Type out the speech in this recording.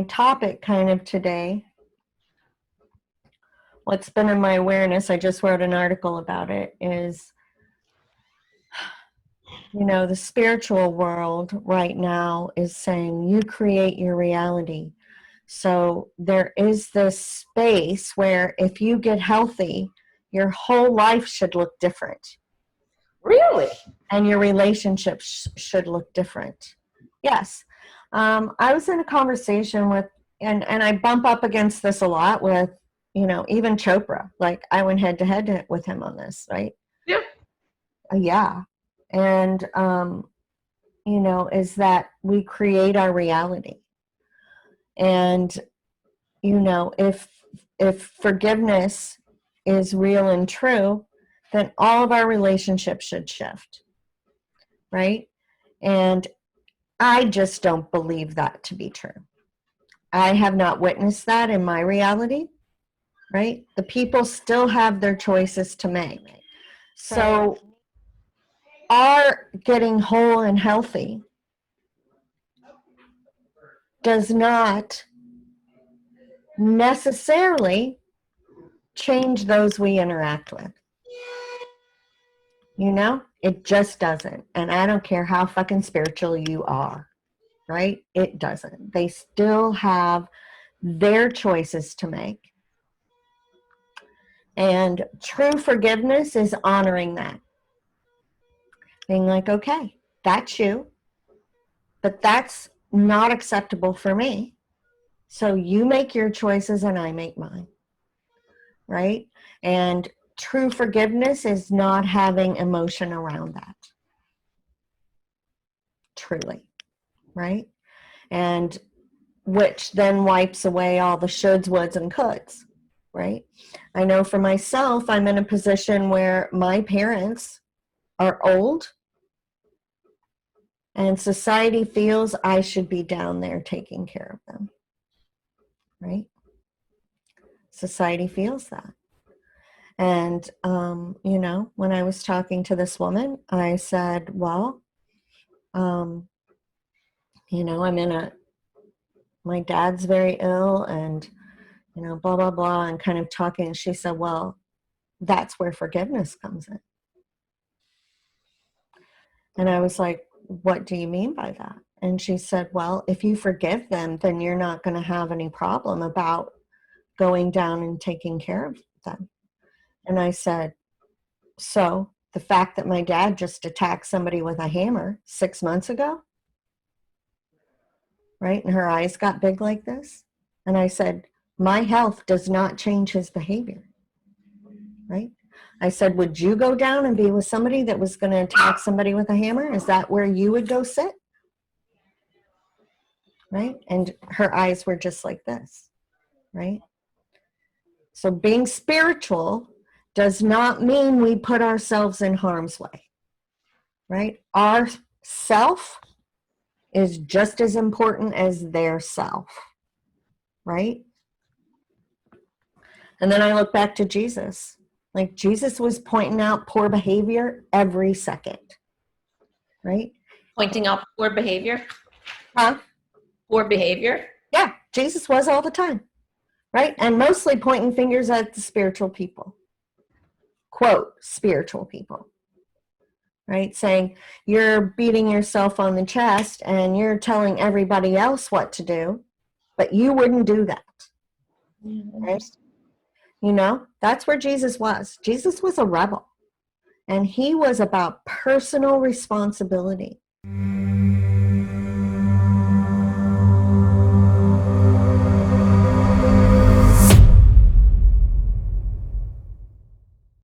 topic kind of today, what's been in my awareness, I just wrote an article about it, is, you know, the spiritual world right now is saying you create your reality. So there is this space where if you get healthy, your whole life should look different. Really? And your relationships should look different. Yes. I was in a conversation with, and I bump up against this a lot with, you know, even Chopra. Like, I went head to head with him on this, right? Yeah. Yeah. And, you know, is that we create our reality. And, you know, if forgiveness is real and true, then all of our relationships should shift, right? And I just don't believe that to be true. I have not witnessed that in my reality, right? The people still have their choices to make. So our getting whole and healthy does not necessarily change those we interact with. You know, it just doesn't. And I don't care how fucking spiritual you are, right? It doesn't. They still have their choices to make. And true forgiveness is honoring that. Being like, okay, that's you, but that's not acceptable for me. So you make your choices and I make mine, right? And true forgiveness is not having emotion around that. Truly, right? And which then wipes away all the shoulds, woulds, and coulds, right? I know for myself, I'm in a position where my parents are old and society feels I should be down there taking care of them, right? Society feels that. And, you know, when I was talking to this woman, I said, well, you know, my dad's very ill and, you know, blah, blah, blah, and kind of talking. And she said, well, that's where forgiveness comes in. And I was like, what do you mean by that? And she said, well, if you forgive them, then you're not going to have any problem about going down and taking care of them. And I said, so the fact that my dad just attacked somebody with a hammer 6 months ago, right? And her eyes got big like this. And I said, my health does not change his behavior, right? I said, would you go down and be with somebody that was going to attack somebody with a hammer? Is that where you would go sit? Right? And her eyes were just like this, right? So being spiritual does not mean we put ourselves in harm's way, right? Our self is just as important as their self, right? And then I look back to Jesus. Like, Jesus was pointing out poor behavior every second, right? Pointing out poor behavior? Huh? Poor behavior? Yeah, Jesus was all the time, right? And mostly pointing fingers at the spiritual people. Quote, spiritual people, right? Saying, you're beating yourself on the chest and you're telling everybody else what to do, but you wouldn't do that, right? You know, that's where Jesus was. Jesus was a rebel, and he was about personal responsibility.